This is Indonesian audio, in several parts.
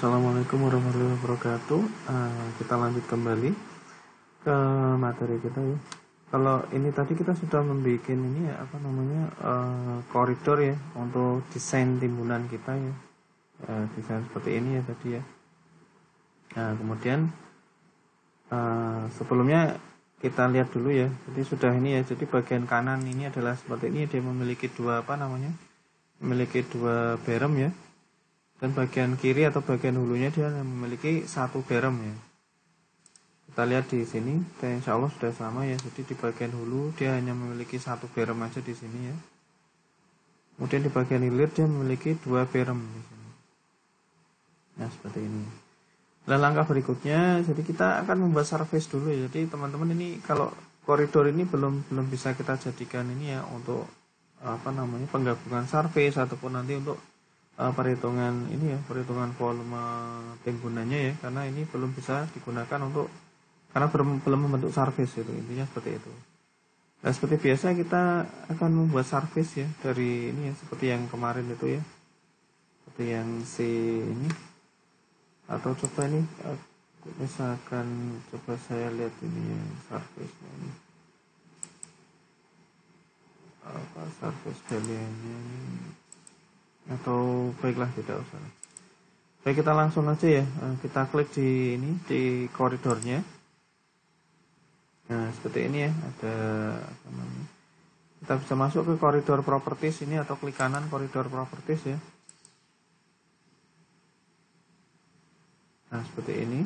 Assalamualaikum warahmatullahi wabarakatuh. Kita lanjut kembali ke materi kita ya. Kalau ini tadi kita sudah membuat ini ya koridor ya untuk desain timbunan kita ya. Desain seperti ini ya tadi ya. Nah kemudian sebelumnya kita lihat dulu ya. Jadi sudah ini ya. Jadi bagian kanan ini adalah seperti ini, dia memiliki memiliki dua berem ya. Dan bagian kiri atau bagian hulunya dia memiliki satu berem ya. Kita lihat di sini, dan insya Allah sudah sama ya. Jadi di bagian hulu dia hanya memiliki satu berem aja di sini ya. Kemudian di bagian hilir dia memiliki dua berem di sini. Nah seperti ini. Nah langkah berikutnya, jadi kita akan membuat surface dulu ya. Jadi teman-teman ini kalau koridor ini belum bisa kita jadikan ini ya untuk penggabungan surface ataupun nanti untuk perhitungan ini ya, perhitungan volume timbunannya ya, karena ini belum bisa digunakan untuk karena belum membentuk surface itu, intinya seperti itu. Nah seperti biasa kita akan membuat surface ya dari ini ya, seperti yang kemarin itu ya, seperti yang C ini, atau coba ini misalkan coba saya lihat ini ya, surface ini apa surface value-nya ini, atau baiklah tidak usah. Baik, kita langsung aja ya. Kita klik di ini di koridornya. Nah seperti ini ya, ada apa namanya, kita bisa masuk ke koridor properties ini atau klik kanan koridor properties ya. Nah seperti ini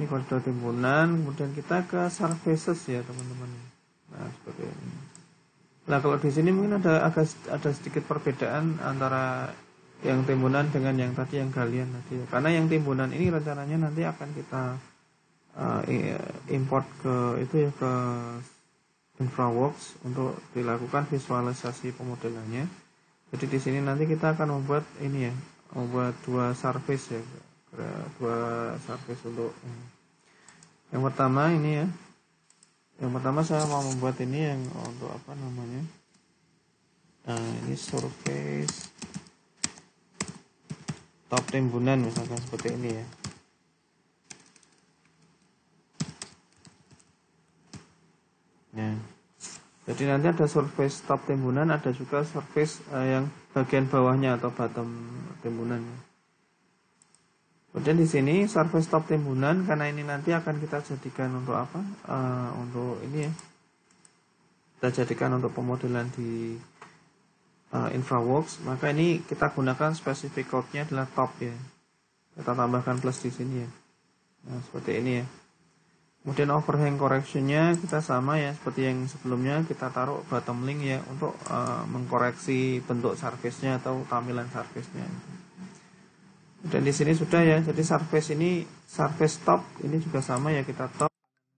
koridor timbunan, kemudian kita ke surfaces ya teman-teman. Nah seperti ini. Nah kalau di sini mungkin ada sedikit perbedaan antara yang timbunan dengan yang tadi yang galian tadi ya. Karena yang timbunan ini rencananya nanti akan kita import ke itu ya, ke InfraWorks untuk dilakukan visualisasi pemodelannya. Jadi di sini nanti kita akan membuat ini ya, membuat dua surface ya, dua surface untuk yang pertama ini ya. Yang pertama saya mau membuat ini yang untuk apa namanya? Ini surface top timbunan misalkan seperti ini ya. Nah, jadi nanti ada surface top timbunan, ada juga surface yang bagian bawahnya atau bottom timbunan. Kemudian di sini surface top timbunan, karena ini nanti akan kita jadikan untuk apa? Untuk ini ya. Kita jadikan untuk pemodelan di InfraWorks, maka ini kita gunakan specific code-nya adalah top ya. Kita tambahkan plus di sini ya. Nah, seperti ini ya. Kemudian overhang correction-nya kita sama ya, seperti yang sebelumnya kita taruh bottom link ya untuk mengkoreksi bentuk surface-nya atau tampilan surface-nya. Dan di sini sudah ya, jadi surface ini surface top ini juga sama ya, kita top.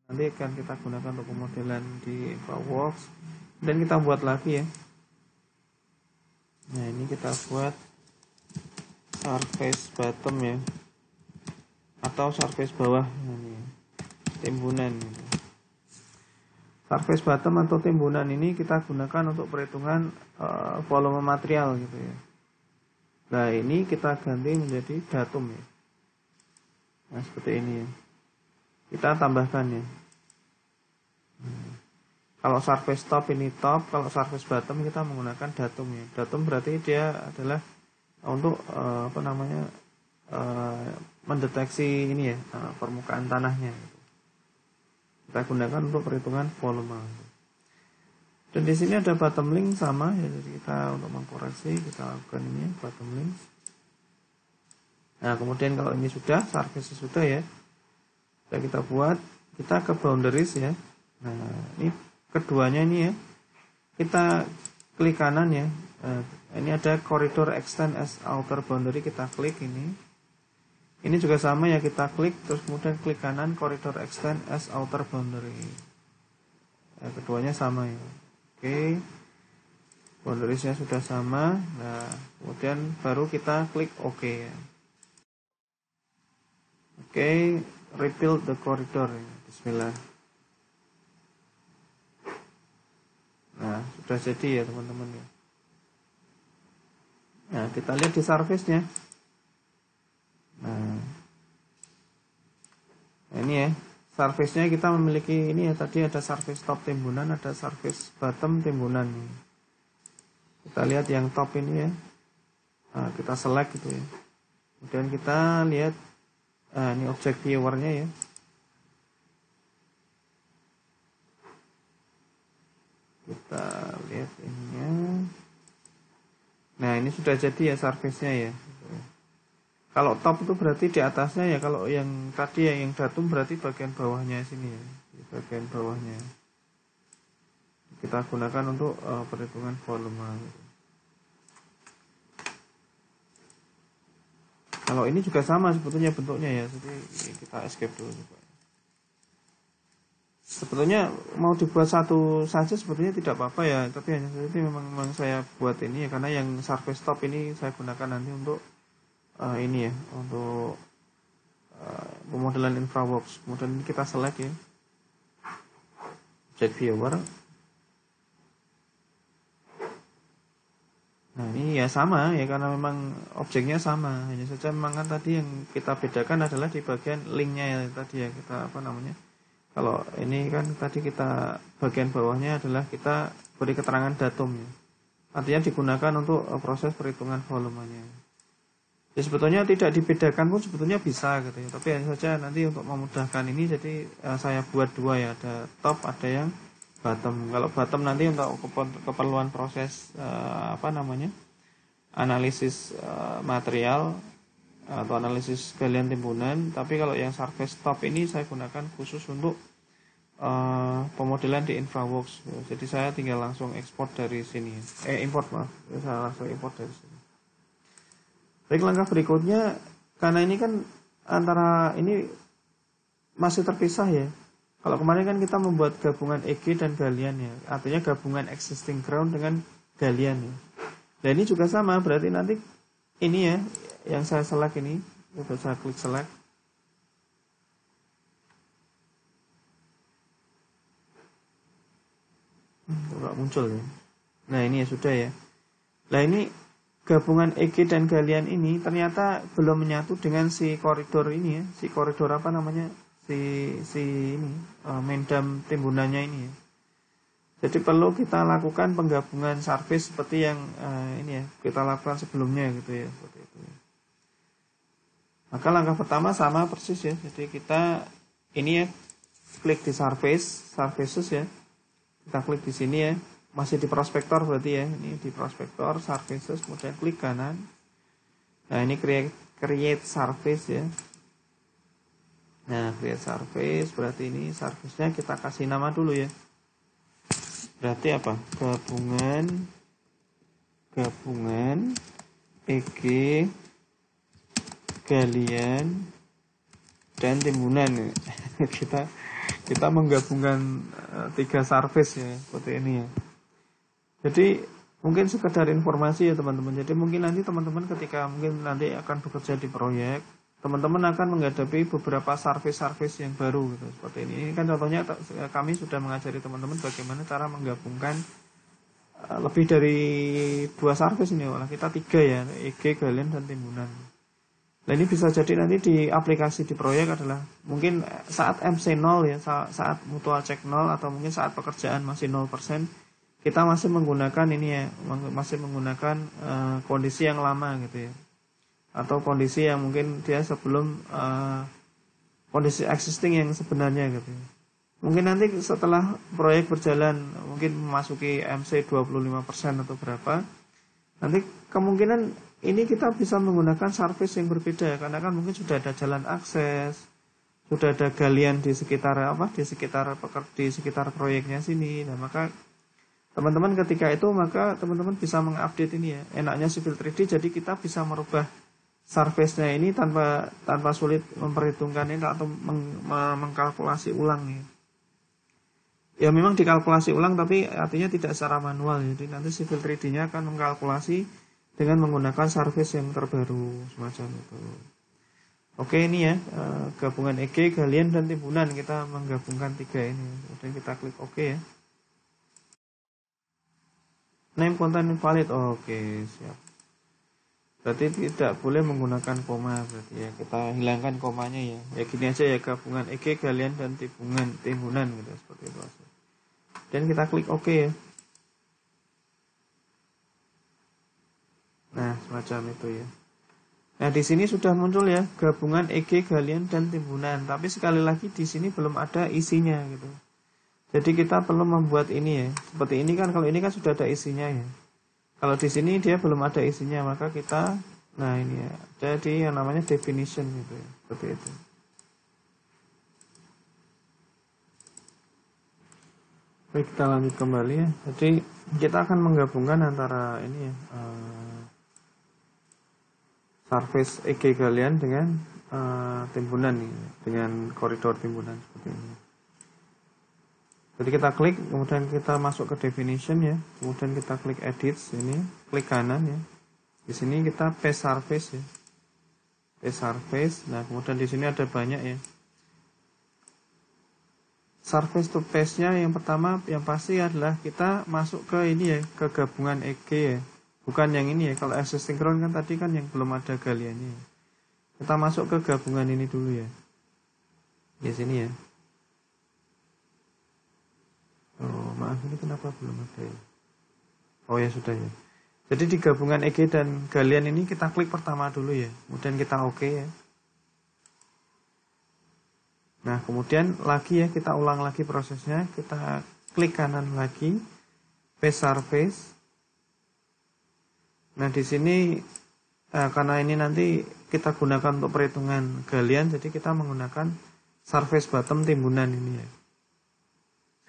Nanti akan kita gunakan untuk pemodelan di InfraWorks. Dan kita buat lagi ya. Nah ini kita buat surface bottom ya, atau surface bawah ini, timbunan gitu. Surface bottom atau timbunan ini kita gunakan untuk perhitungan volume material gitu ya. Nah ini kita ganti menjadi datum ya. Nah seperti ini ya. Kita tambahkan ya. Kalau surface top ini top, kalau surface bottom kita menggunakan datum ya. Datum berarti dia adalah untuk mendeteksi ini ya, permukaan tanahnya gitu. Kita gunakan untuk perhitungan volume. Dan di sini ada bottom link sama ya, jadi kita untuk mengkoreksi kita lakukan ini bottom link. Nah kemudian kalau ini sudah surface sudah ya, kita buat, kita ke boundaries ya. Nah ini keduanya ini ya, kita klik kanan ya. Ini ada corridor extend as outer boundary, kita klik ini. Ini juga sama ya, kita klik terus kemudian klik kanan corridor extend as outer boundary. Keduanya sama ya. Oke, boundariesnya sudah sama. Nah kemudian baru kita klik OK ya. Oke, rebuild the corridor. Bismillah. Nah sudah jadi ya teman-teman ya. Nah, kita lihat di surface-nya. Nah, ini ya, surface-nya kita memiliki ini ya, tadi ada surface top timbunan, ada surface bottom timbunan. Kita lihat yang top ini ya. Nah, kita select gitu ya. Kemudian kita lihat ini object viewer-nya ya. Kita lihat ininya. Nah, ini sudah jadi ya surface-nya ya. Kalau top itu berarti di atasnya ya. Kalau yang tadi yang datum berarti bagian bawahnya sini ya. Di bagian bawahnya. Kita gunakan untuk perhitungan volume. Kalau ini juga sama sebetulnya bentuknya ya. Jadi kita escape dulu. Sebetulnya mau dibuat satu saja sebetulnya tidak apa-apa ya. Tapi hanya saja memang saya buat ini ya. Karena yang surface top ini saya gunakan nanti untuk ini ya. Untuk pemodelan InfraWorks. Kemudian kita select ya. Object viewer. Nah ini ya sama ya, karena memang objeknya sama, hanya saja memang kan tadi yang kita bedakan adalah di bagian linknya ya, tadi ya kita apa namanya, kalau ini kan tadi kita bagian bawahnya adalah kita beri keterangan datum ya, artinya digunakan untuk proses perhitungan volumenya. Ya sebetulnya tidak dibedakan pun sebetulnya bisa gitu ya, tapi hanya saja nanti untuk memudahkan ini jadi saya buat dua ya, ada top ada yang bottom. Kalau bottom nanti untuk keperluan proses analisis material atau analisis galian timbunan. Tapi kalau yang surface top ini saya gunakan khusus untuk pemodelan di InfraWorks. Jadi saya tinggal langsung ekspor dari sini. Import maaf, saya langsung import dari sini. Baik, langkah berikutnya, karena ini kan antara ini masih terpisah ya. Kalau kemarin kan kita membuat gabungan EG dan galian ya, artinya gabungan existing ground dengan galian ya. Nah ini juga sama, berarti nanti ini ya, yang saya select ini, saya klik select. Nggak muncul ya. Nah ini ya sudah ya. Nah ini gabungan EG dan galian ini ternyata belum menyatu dengan si koridor ini ya, si koridor apa namanya? si ini main dam timbunannya ini ya. Jadi perlu kita lakukan penggabungan surface seperti yang ini ya kita lakukan sebelumnya gitu ya, seperti itu ya. Maka langkah pertama sama persis ya. Jadi kita ini ya klik di surfaces ya. Kita klik di sini ya. Masih di prospektor berarti ya. Ini di prospektor surfaces, kemudian klik kanan. Nah, ini create surface ya. Nah, create surface berarti ini surface-nya kita kasih nama dulu ya. Berarti apa? Gabungan EG galian dan timbunan ya. kita menggabungkan 3 surface ya, seperti ini ya. Jadi mungkin sekedar informasi ya teman-teman. Jadi mungkin nanti teman-teman ketika mungkin nanti akan bekerja di proyek, teman-teman akan menghadapi beberapa surface yang baru gitu, seperti ini. Ini kan contohnya kami sudah mengajari teman-teman bagaimana cara menggabungkan lebih dari 2 surface ini. Malah kita 3 ya, EG, galian dan timbunan. Nah ini bisa jadi nanti di aplikasi di proyek adalah mungkin saat MC 0 ya, saat mutual check 0 atau mungkin saat pekerjaan masih 0%, kita masih menggunakan ini ya, masih menggunakan kondisi yang lama gitu ya. Atau kondisi yang mungkin dia sebelum kondisi existing yang sebenarnya gitu. Mungkin nanti setelah proyek berjalan mungkin memasuki MC 25% atau berapa, nanti kemungkinan ini kita bisa menggunakan surface yang berbeda karena kan mungkin sudah ada jalan akses, sudah ada galian di sekitar di sekitar proyeknya sini. Nah, maka teman-teman ketika itu maka teman-teman bisa mengupdate ini ya. Enaknya Civil 3D jadi kita bisa merubah surface-nya ini tanpa sulit memperhitungkan ini atau mengkalkulasi ulang ya. Ya memang dikalkulasi ulang tapi artinya tidak secara manual. Jadi nanti Civil 3D-nya akan mengkalkulasi dengan menggunakan surface yang terbaru semacam itu. Oke, ini ya gabungan EG, galian dan timbunan, kita menggabungkan 3 ini. Kemudian kita klik OK ya. Name content invalid. Oke, siap. Berarti tidak boleh menggunakan koma berarti ya. Kita hilangkan komanya ya. Ya gini aja ya, gabungan EG galian dan timbunan gitu seperti itu aja. Dan kita klik OK ya. Nah, semacam itu ya. Nah, di sini sudah muncul ya gabungan EG galian dan timbunan. Tapi sekali lagi di sini belum ada isinya gitu. Jadi kita perlu membuat ini ya. Seperti ini kan, kalau ini kan sudah ada isinya ya. Kalau di sini dia belum ada isinya, maka kita, nah ini ya, jadi yang namanya definition gitu ya, seperti itu. Baik, kita lanjut kembali ya. Jadi kita akan menggabungkan antara ini ya, surface EG galian dengan timbunan nih, dengan koridor timbunan seperti ini. Jadi kita klik, kemudian kita masuk ke definition ya, kemudian kita klik edit sini, klik kanan ya. Di sini kita paste surface ya, paste surface. Nah kemudian di sini ada banyak ya. Surface to paste-nya yang pertama yang pasti adalah kita masuk ke ini ya, ke gabungan EG ya, bukan yang ini ya. Kalau asynchron kan tadi kan yang belum ada galiannya ya. Kita masuk ke gabungan ini dulu ya, di sini ya. Oh maaf, ini kenapa belum ada ya? Oh ya sudah ya. Jadi di gabungan EG dan galian ini kita klik pertama dulu ya, kemudian kita OK ya. Nah kemudian lagi ya, kita ulang lagi prosesnya, kita klik kanan lagi, paste surface. Nah di sini karena ini nanti kita gunakan untuk perhitungan galian, jadi kita menggunakan surface bottom timbunan ini ya.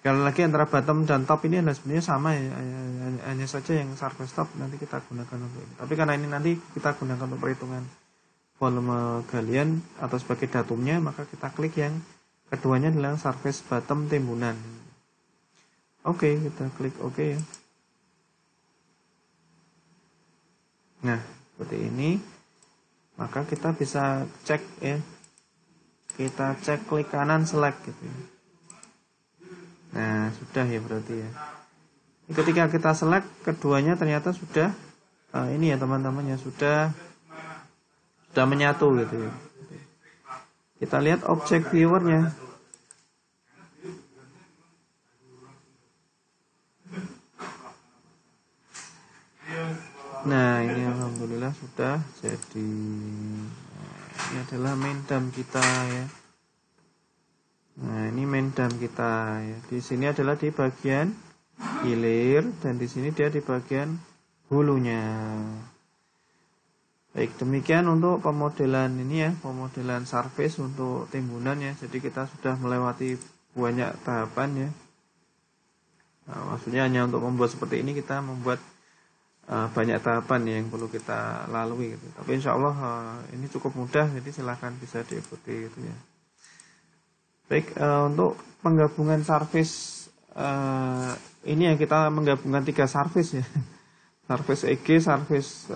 Sekali lagi antara bottom dan top ini sebenarnya sama ya, hanya saja yang surface top nanti kita gunakan untuk ini. Tapi karena ini nanti kita gunakan untuk perhitungan volume galian atau sebagai datumnya, maka kita klik yang keduanya adalah surface bottom timbunan. Oke, kita klik OK ya. Nah, seperti ini. Maka kita bisa cek ya. Kita cek klik kanan select gitu ya. Nah, sudah ya berarti ya. Ketika kita select, keduanya ternyata sudah ini ya teman-teman ya, sudah menyatu gitu ya. Kita lihat objek viewernya. Nah, ini alhamdulillah sudah jadi. Ini adalah main DAM kita ya. Nah, ini main DAM kita ya. Di sini adalah di bagian hilir dan di sini dia di bagian hulunya. Baik, demikian untuk pemodelan ini ya, pemodelan surface untuk timbunan ya. Jadi kita sudah melewati banyak tahapan ya. Nah, maksudnya hanya untuk membuat seperti ini kita membuat banyak tahapan ya yang perlu kita lalui gitu. Tapi insya Allah ini cukup mudah, jadi silahkan bisa diikuti gitu ya. Baik, untuk penggabungan surface ini ya, kita menggabungkan 3 surface ya. Surface EG, surface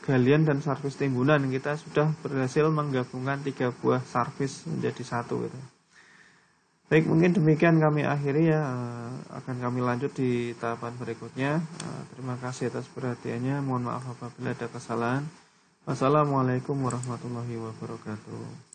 galian dan surface timbunan. Kita sudah berhasil menggabungkan 3 buah surface menjadi satu gitu. Baik, mungkin demikian kami akhiri ya. Akan kami lanjut di tahapan berikutnya. Terima kasih atas perhatiannya. Mohon maaf apabila ada kesalahan. Wassalamualaikum warahmatullahi wabarakatuh.